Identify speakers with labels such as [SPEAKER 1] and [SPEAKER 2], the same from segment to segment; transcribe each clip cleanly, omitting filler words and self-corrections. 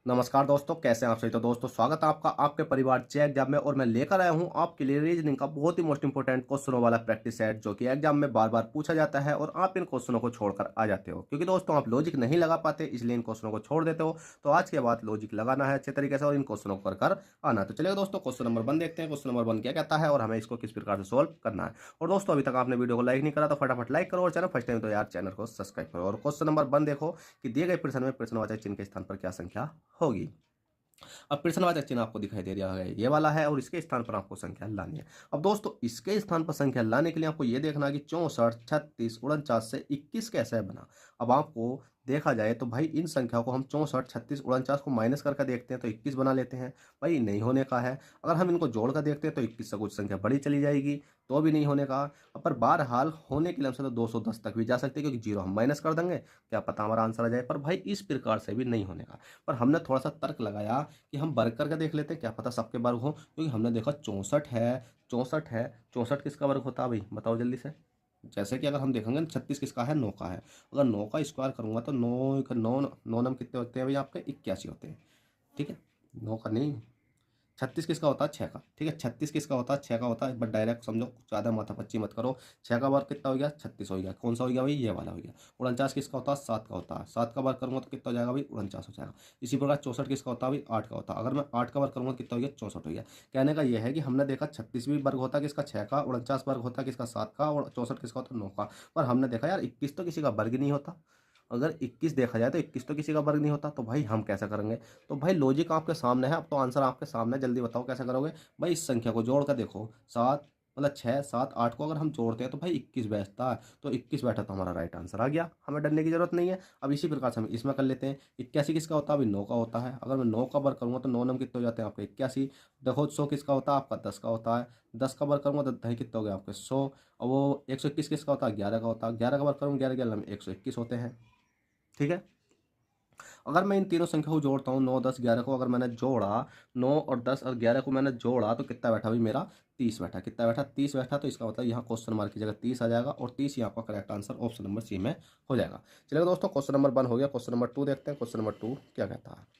[SPEAKER 1] नमस्कार दोस्तों, कैसे हैं आप सभी। तो दोस्तों स्वागत है आपका आपके परिवार जे एग्जाम में। और मैं लेकर आया हूं आपके लिए रीजनिंग का बहुत ही मोस्ट इंपोर्टेंट क्वेश्चनों वाला प्रैक्टिस सेट, जो कि एग्जाम में बार बार पूछा जाता है और आप इन क्वेश्चनों को छोड़कर आ जाते हो, क्योंकि दोस्तों आप लॉजिक नहीं लगा पाते, इसलिए इन क्वेश्चनों को छोड़ देते हो। तो आज के बाद लॉजिक लगाना है अच्छे तरीके से और इन क्वेश्चनों को कर आना। तो चलिए दोस्तों, क्वेश्चन नंबर 1 देखते हैं। क्वेश्चन नंबर 1 क्या कहता है और हमें इसको किस प्रकार से सोल्व करना है। और दोस्तों अभी तक आपने वीडियो को लाइक नहीं करा तो फटाफट लाइक करो और चैनल फर्स्ट टाइम तो यार चैनल को सब्सक्राइब करो। और क्वेश्चन नंबर 1 देखो कि दिए गए प्रश्न में प्रश्नवाचक चिन्ह के स्थान पर क्या संख्या होगी। अब प्रश्नवाचक चिन्ह आपको दिखाई दे रहा है, ये वाला है, और इसके स्थान पर आपको संख्या लानी है। अब दोस्तों इसके स्थान पर संख्या लाने के लिए आपको ये देखना है कि 64, 36, 49 से 21 कैसे बना। अब आपको देखा जाए तो भाई इन संख्याओं को हम 64, 36, 49 को माइनस करके देखते हैं तो 21 बना लेते हैं। भाई नहीं होने का है। अगर हम इनको जोड़ कर देखते हैं तो 21 से कुछ संख्या बड़ी चली जाएगी, तो भी नहीं होने का। पर बहरहाल होने के लिए हमसे तो 210 तक भी जा सकते हैं, क्योंकि जीरो हम माइनस कर देंगे, क्या पता हमारा आंसर आ जाए। पर भाई इस प्रकार से भी नहीं होने का। पर हमने थोड़ा सा तर्क लगाया कि हम वर्ग करके देख लेते हैं, क्या पता सबके वर्ग हो। क्योंकि हमने देखा 64 है, 64 है, 64 किसका वर्ग होता है भाई, बताओ जल्दी से। जैसे कि अगर हम देखेंगे 36 किसका है, 9 का है। अगर 9 का स्क्वायर करूंगा तो 9 9 नम कितने होते हैं भाई आपके, 81 होते हैं। ठीक है, 9 का नहीं, 36 किसका होता है, 6 का। ठीक है, 36 किसका होता है, 6 का होता है। बट डायरेक्ट समझो, ज़्यादा माथापच्ची मत करो। 6 का वर्ग कितना हो गया, 36 हो गया। कौन सा हो गया भाई, ये वाला हो गया। 49 किसका होता है, 7 का होता है। 7 का वर्ग करूंगा तो कितना हो जाएगा भाई, 49 हो जाएगा। इसी प्रकार 64 किसका होता है भाई, 8 का होता है। अगर मैं 8 का वर्ग करूंगा तो कितना हो गया, 64 हो गया। कहने का यह है कि हमने देखा 36 भी वर्ग होता है किसका, 6 का। 49 वर्ग होता है किसका, 7 का। और 64 किसका होता है, 9 का। पर हमने देखा यार 21 तो किसी का वर्ग नहीं होता। अगर 21 देखा जाए तो 21 तो किसी का वर्ग नहीं होता, तो भाई हम कैसे करेंगे। तो भाई लॉजिक आपके सामने है, अब तो आंसर आपके सामने है, जल्दी बताओ कैसे करोगे। भाई इस संख्या को जोड़ कर देखो, 7 मतलब 6, 7, 8 को अगर हम जोड़ते हैं तो भाई 21 बैठता है। तो 21 बैठा तो हमारा राइट आंसर आ गया, हमें डरने की जरूरत नहीं है। अब इसी प्रकार से हम इसमें कर लेते हैं। 81 किसका होता है, अभी 9 का होता है। अगर मैं 9 का वर्ग करूंगा तो 9 नम कितने हो जाते हैं आपके, 81। देखो 100 किसका होता है आपका, 10 का होता है। 10 का वर्ग करूंगा तो दही कितने हो गए आपके, 100। और वो 121 किसका होता है, 11 का होता है। 11 का वर्ग करूंगा, 11 11 में 121 होते हैं। ठीक है, अगर मैं इन तीनों संख्या को जोड़ता हूँ, 9, 10, 11 को अगर मैंने जोड़ा, 9 और 10 और 11 को मैंने जोड़ा तो कितना बैठा भाई मेरा, 30 बैठा। कितना बैठा, 30 बैठा। तो इसका मतलब यहाँ क्वेश्चन मार्क की जगह 30 आ जाएगा और 30 ही आपका correct answer option number C में हो जाएगा। चलिए दोस्तों, क्वेश्चन नंबर 1 हो गया। क्वेश्चन नंबर 2 देखते हैं। क्वेश्चन नंबर 2 क्या कहता है।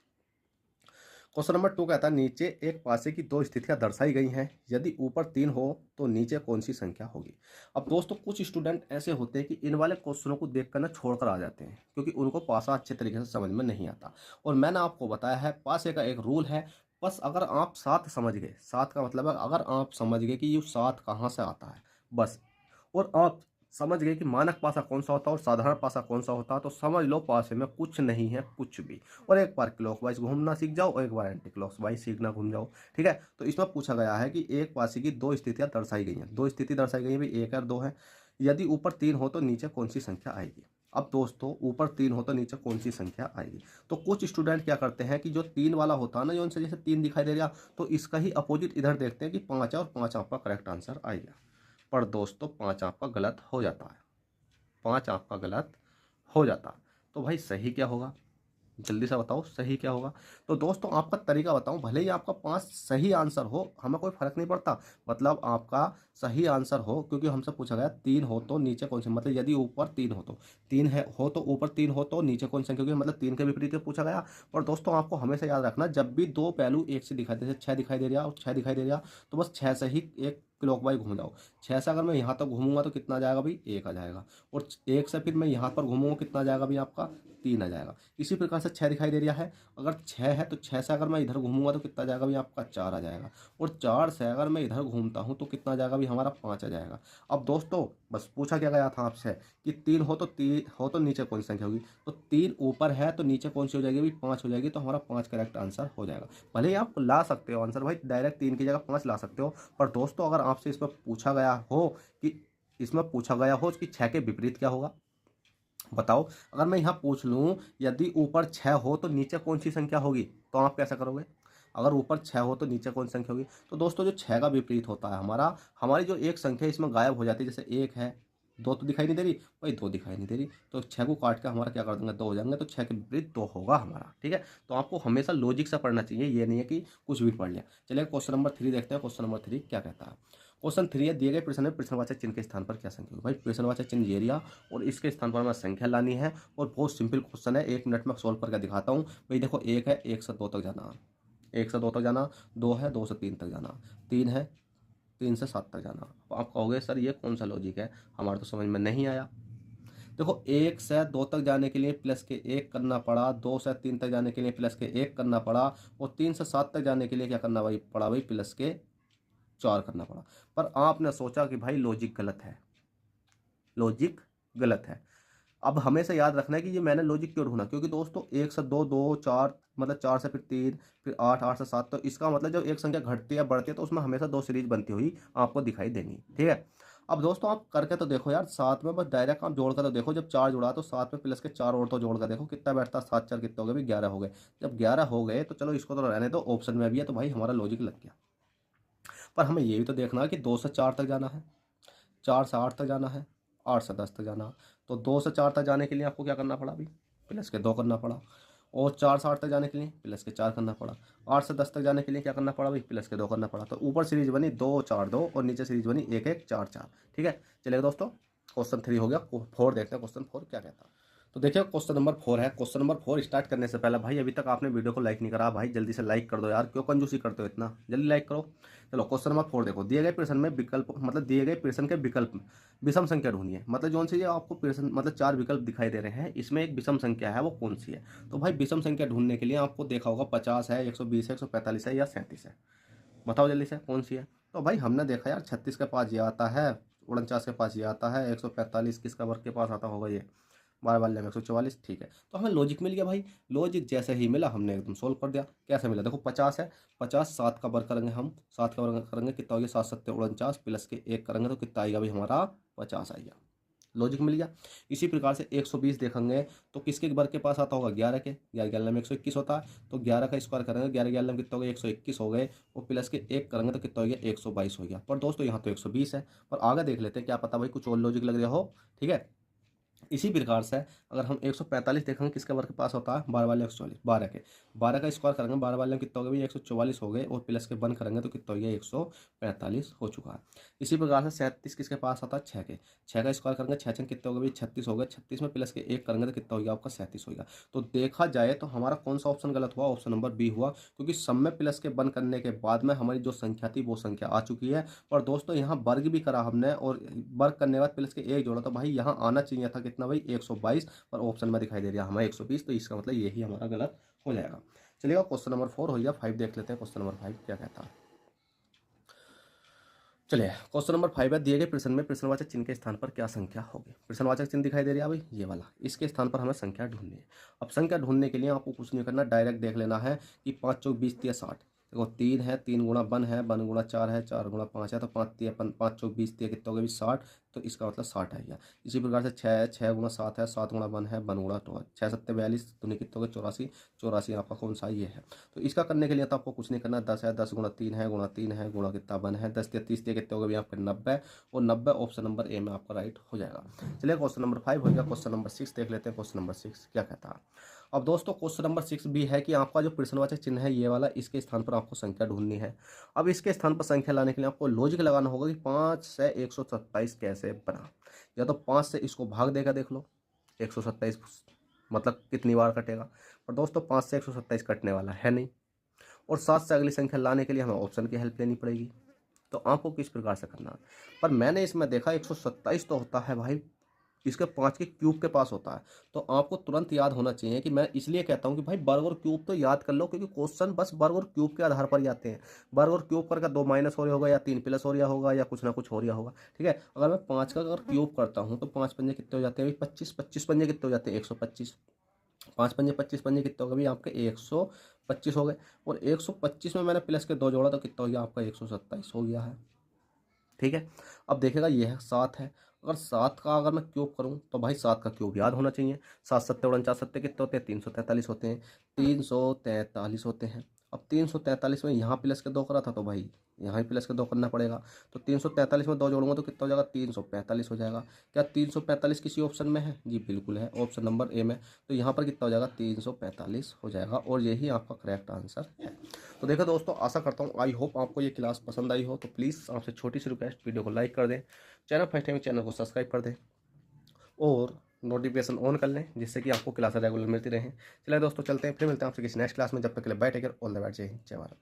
[SPEAKER 1] क्वेश्चन नंबर 2 कहता है, नीचे एक पासे की दो स्थितियां दर्शाई गई हैं, यदि ऊपर 3 हो तो नीचे कौन सी संख्या होगी। अब दोस्तों कुछ स्टूडेंट ऐसे होते हैं कि इन वाले क्वेश्चनों को देखकर ना छोड़कर आ जाते हैं, क्योंकि उनको पासा अच्छे तरीके से समझ में नहीं आता। और मैंने आपको बताया है पासे का एक रूल है। बस अगर आप सात समझ गए, सात का मतलब है अगर आप समझ गए कि ये सात कहाँ से आता है, बस, और आप समझ गए कि मानक पासा कौन सा होता है और साधारण पासा कौन सा होता है, तो समझ लो पासे में कुछ नहीं है, कुछ भी। और एक बार क्लॉकवाइज घूमना सीख जाओ और एक बार एंटी क्लॉकवाइज सीखना घूम जाओ। ठीक है, तो इसमें पूछा गया है कि एक पासे की दो स्थितियां दर्शाई गई हैं, दो स्थिति दर्शाई गई है भाई, 1 और 2 है। यदि ऊपर 3 हो तो नीचे कौन सी संख्या आएगी। अब दोस्तों ऊपर 3 हो तो नीचे कौन सी संख्या आएगी। तो कुछ स्टूडेंट क्या करते हैं कि जो 3 वाला होता है ना, जो उनसे जैसे 3 दिखाई दे रहा, तो इसका ही अपोजिट इधर देखते हैं कि 5 है और 5 आपका करेक्ट आंसर आएगा। पर दोस्तों 5 आपका गलत हो जाता है, 5 आपका गलत हो जाता। तो भाई सही क्या होगा, जल्दी से बताओ सही क्या होगा। तो दोस्तों आपका तरीका बताऊं, भले ही आपका 5 सही आंसर हो, हमें कोई फर्क नहीं पड़ता। मतलब आपका सही आंसर हो, क्योंकि हमसे पूछा गया 3 हो तो नीचे कौन सी, मतलब यदि ऊपर 3 हो तो 3 है, हो तो ऊपर 3 हो तो नीचे कौन सा, क्योंकि मतलब 3 के विपरीत पूछा गया। और दोस्तों आपको हमेशा याद रखना, जब भी दो पहलू एक से दिखाई दे, 6 दिखाई दे रहा और 6 दिखाई दे रहा, तो बस 6 से ही एक क्लॉकवाइज घूम जाओ। 6 से अगर मैं यहाँ तक घूमूंगा तो कितना आ जाएगा भाई, 1 आ जाएगा। और 1 से फिर मैं यहाँ पर घूमूंगा, कितना आ जाएगा भाई आपका, 3 आ जाएगा। इसी प्रकार से 6 दिखाई दे रहा है, अगर 6 है तो 6 से अगर मैं इधर घूमूंगा तो कितना आ जाएगा भाई आपका, 4 आ जाएगा। और 4 से अगर मैं इधर घूमता हूँ तो कितना आ जाएगा भाई हमारा, 5 आ जाएगा। अब दोस्तों बस पूछा क्या गया था आपसे कि 3 हो तो 3 हो तो नीचे कौन सी संख्या होगी। तो 3 ऊपर है तो नीचे कौन सी हो जाएगी भाई, 5 हो जाएगी। तो हमारा 5 करेक्ट आंसर हो जाएगा। भले ही आप ला सकते हो आंसर भाई, डायरेक्ट 3 की जगह 5 ला सकते हो। पर दोस्तों अगर आपसे इसमें पूछा गया हो कि कि 6 के विपरीत क्या होगा, बताओ। अगर मैं यहाँ पूछ लूँ यदि ऊपर 6 हो तो नीचे कौन सी संख्या होगी, तो आप कैसा करोगे। अगर ऊपर 6 हो तो नीचे कौन सी संख्या होगी। तो दोस्तों जो 6 का विपरीत होता है हमारा, हमारी जो एक संख्या इसमें गायब हो जाती है, जैसे 1 है, 2 तो दिखाई नहीं दे रही भाई, 2 दिखाई नहीं दे रही, तो 6 को काट के हमारा क्या कर देंगे, 2 हो जाएंगे। तो 6 के विपरीत 2 होगा हमारा। ठीक है, तो आपको हमेशा लॉजिक से पढ़ना चाहिए, ये नहीं है कि कुछ भी पढ़ लिया। चलिए क्वेश्चन नंबर 3 देखते हैं। क्वेश्चन नंबर 3 क्या कहता है। क्वेश्चन 3 है, दिए गए प्रश्न में प्रश्नवाचक चिन्ह के स्थान पर क्या संख्या होगी। भाई प्रश्नवाचक चिन्ह ये लिया और इसके स्थान पर हमें संख्या लानी है और बहुत सिंपल क्वेश्चन है, 1 मिनट में सोल्व करके दिखाता हूँ। भाई देखो, 1 है, 1 से 2 तक जाना, 1 से 2 तक जाना, 2 है, 2 से 3 तक जाना, 3 है, 3 से 7 तक जाना। अब आप कहोगे सर ये कौन सा लॉजिक है, हमारे तो समझ में नहीं आया। देखो, 1 से 2 तक जाने के लिए प्लस के 1 करना पड़ा, 2 से 3 तक जाने के लिए प्लस के 1 करना पड़ा और 3 से 7 तक जाने के लिए क्या करना पड़ा भाई, प्लस के 4 करना पड़ा। पर आपने सोचा कि भाई लॉजिक गलत है, लॉजिक गलत है। अब हमेशा याद रखना है कि ये मैंने लॉजिक क्यों ढूंढा, क्योंकि दोस्तों 1 से 2, 2, 4, मतलब 4 से फिर 3, फिर 8, 8 से 7, तो इसका मतलब जब एक संख्या घटती है बढ़ती है तो उसमें हमेशा 2 सीरीज बनती हुई आपको दिखाई देंगी। ठीक है, अब दोस्तों आप करके तो देखो यार, 7 में बस डायरेक्ट आप जोड़ कर तो देखो, जब 4 जुड़ा तो 7 में प्लस के 4 और तो जोड़ कर देखो कितना बैठता है, 7 4 कितने हो गए भी, 11 हो गए। जब 11 हो गए तो चलो इसको तो रहने दो, ऑप्शन में भी है तो भाई हमारा लॉजिक लग गया। पर हमें ये भी तो देखना है कि 2 से 4 तक जाना है, 4 से 8 तक जाना है, 8 से 10 तक जाना। तो 2 से 4 तक जाने के लिए आपको क्या करना पड़ा अभी, प्लस के 2 करना पड़ा। और 4 से 8 तक जाने के लिए प्लस के 4 करना पड़ा। 8 से 10 तक जाने के लिए क्या करना पड़ा भाई, प्लस के 2 करना पड़ा। तो ऊपर सीरीज बनी 2 4 2 और नीचे सीरीज बनी 1 1 4 4। ठीक है, चलिए दोस्तों, क्वेश्चन 3 हो गया। 4 देखते हैं, क्वेश्चन 4 क्या कहता है। तो देखिए क्वेश्चन नंबर 4 है। क्वेश्चन नंबर 4 स्टार्ट करने से पहले भाई, अभी तक आपने वीडियो को लाइक नहीं करा भाई, जल्दी से लाइक कर दो यार, क्यों कंजूसी करते हो इतना, जल्दी लाइक करो। चलो क्वेश्चन नंबर 4 देखो, दिए गए प्रश्न में विकल्प, मतलब दिए गए प्रश्न के विकल्प में विषम संख्या ढूंढनी है। मतलब जो सी आपको प्रश्न, मतलब 4 विकल्प दिखाई दे रहे हैं, इसमें एक विषम संख्या है, वो कौन सी है। तो भाई विषम संख्या ढूंढने के लिए आपको देखा होगा 50 है, 120 है, 145 है या 37 है। बताओ जल्दी से कौन सी है। तो भाई हमने देखा यार, 36 के पास ये आता है, 49 के पास ये आता है, 145 किसका वर्ग के पास आता होगा, ये 12 वाले में 144। ठीक है, तो हमें लॉजिक मिल गया भाई। लॉजिक जैसे ही मिला हमने एकदम सोल्व कर दिया। कैसे मिला, देखो 50 है, 50 7 का वर्ग करेंगे हम, 7 का वर्ग करेंगे कितना हो गया, 7 7 49, प्लस के 1 करेंगे तो कितना आएगा भाई हमारा, 50 आएगा। लॉजिक मिल गया। इसी प्रकार से 120 देखेंगे तो किसके वर्ग के पास आता होगा, 11 के, 11 11 में 121 होता है, तो 11 का स्क्वायर करेंगे, 11 11 में कितना हो गया, 121 हो गए, और प्लस के 1 करेंगे तो कितना हो गया, 122 हो गया। पर दोस्तों यहाँ तो 120 है, पर आगे देख लेते हैं, क्या पता भाई कुछ और लॉजिक लग रहा हो। ठीक है, इसी प्रकार से अगर हम 145 देखेंगे किसके वर्ग के पास होता है, 12 वाले 144, 12 के, 12 का स्क्वायर करेंगे, 12 वाले में कितना हो गया, 144 हो गए, और प्लस के 1 करेंगे तो कितना हो गया, 145 हो चुका है। इसी प्रकार से 37 किसके पास आता है, 6 के, 6 का स्क्वायर करेंगे, 6 6 कितने हो गए, 36 हो गए, 36 में प्लस के 1 करेंगे तो कितना हो गया आपका, 37 हो गया। तो देखा जाए तो हमारा कौन सा ऑप्शन गलत हुआ, ऑप्शन नंबर बी हुआ, क्योंकि सब में प्लस के 1 करने के बाद में हमारी जो संख्या थी वो संख्या आ चुकी है। और दोस्तों यहाँ वर्ग भी करा हमने, और वर्ग करने के बाद प्लस के 1 जोड़ा, तो भाई यहाँ आना चाहिए था कितना भाई, 122, पर ऑप्शन में दिखाई दे रहा है हमें 120, तो इसका मतलब यही हमारा गलत हो जाएगा। चलिएगा, क्वेश्चन नंबर 4 हो गया। 5 देख लेते हैं, क्वेश्चन नंबर 5 क्या कहता है। चलिए क्वेश्चन नंबर 5 है, दिए गए प्रश्न में प्रश्नवाचक चिन्ह के स्थान पर क्या संख्या होगी। प्रश्नवाचक चिन्ह दिखाई दे रहा है भाई, ये वाला, इसके स्थान पर हमें संख्या ढूंढनी है। अब संख्या ढूंढने के लिए आपको कुछ नहीं करना, डायरेक्ट देख लेना है कि 5 चौक 20 या 60। देखो 3 है, 3 गुणा 1 है, 1 गुणा 4 है, 4 गुणा 5 है, तो 5 चौक 20 कितना हो गया 60, तो इसका मतलब 60 आ गया। इसी प्रकार से 6 है, 6 गुणा 7 है, 7 गुणा 1 है, 1 गुणा 2 है, 6 7 42, तो कितना हो गया 84, 84 आपका कौन सा ये है। तो इसका करने के लिए तो आपको कुछ नहीं करना, 10 है, 10 गुणा 3 है, गुणा 3 है, गुणा कितना 1 है, 10 30 कितने हो गए आपके 90, और 90 ऑप्शन नंबर ए में आपका राइट हो जाएगा। चलिए क्वेश्चन नंबर 5 हो गया। क्वेश्चन नंबर 6 देख लेते हैं, क्वेश्चन नंबर 6 क्या कहता है। अब दोस्तों क्वेश्चन नंबर 6 भी है कि आपका जो प्रश्नवाचक चिन्ह है ये वाला, इसके स्थान पर आपको संख्या ढूंढनी है। अब इसके स्थान पर संख्या लाने के लिए आपको लॉजिक लगाना होगा कि 5 से 127 कैसे बना। या तो 5 से इसको भाग देकर देख लो, 127 मतलब कितनी बार कटेगा। पर दोस्तों 5 से 127 कटने वाला है नहीं, और 7 से अगली संख्या लाने के लिए हमें ऑप्शन की हेल्प लेनी पड़ेगी। तो आपको किस प्रकार से करना है। पर मैंने इसमें देखा 127 तो होता है भाई इसके 5 के क्यूब के पास होता है। तो आपको तुरंत याद होना चाहिए कि मैं इसलिए कहता हूं कि भाई वर्ग और क्यूब तो याद कर लो, क्योंकि क्वेश्चन बस वर्ग और क्यूब के आधार पर ही आते हैं। वर्ग और क्यूब करके 2 माइनस हो रहा होगा या 3 प्लस हो रहा होगा या कुछ ना कुछ हो रहा होगा। ठीक है, अगर मैं 5 का अगर क्यूब करता हूँ तो 5 पंजे कितने हो जाते हैं, 25, 25 पंजे कितने हो जाते हैं, 125, 5 पंजे 25 पंजे कितने हो गए आपके, 125 हो गए। और 125 में मैंने प्लस के 2 जोड़ा तो कितना हो गया आपका, 127 हो गया है। ठीक है, अब देखेगा ये है 7 है, अगर 7 का अगर मैं क्यूब करूं तो भाई 7 का क्यूब याद होना चाहिए। 7 सत्ते 49 सत्ते कितने होते हैं, 343 होते हैं, 343 होते हैं। अब 343 में यहाँ प्लस के 2 करा था तो भाई यहाँ ही प्लस के 2 करना पड़ेगा। तो 343 में 2 जोड़ूंगा तो कितना हो जाएगा, 345 हो जाएगा। क्या 345 किसी ऑप्शन में है, जी बिल्कुल है, ऑप्शन नंबर ए में। तो यहाँ पर कितना हो जाएगा, 345 हो जाएगा, और यही आपका करेक्ट आंसर है। तो देखो दोस्तों, आशा करता हूँ आई होप आपको ये क्लास पसंद आई हो। तो प्लीज़ आपसे छोटी सी रिक्वेस्ट, वीडियो को लाइक कर दें, चैनल फर्स्ट टाइम चैनल को सब्सक्राइब कर दें और नोटिफिकेशन ऑन कर लें, जिससे कि आपको क्लास रेगुलर मिलती रहें। चलिए दोस्तों, चलते हैं, फिर मिलते हैं आपसे किसी नेक्स्ट क्लास में। जब तक के लिए bye, take care, all the best, Jai Hind, जय भारत।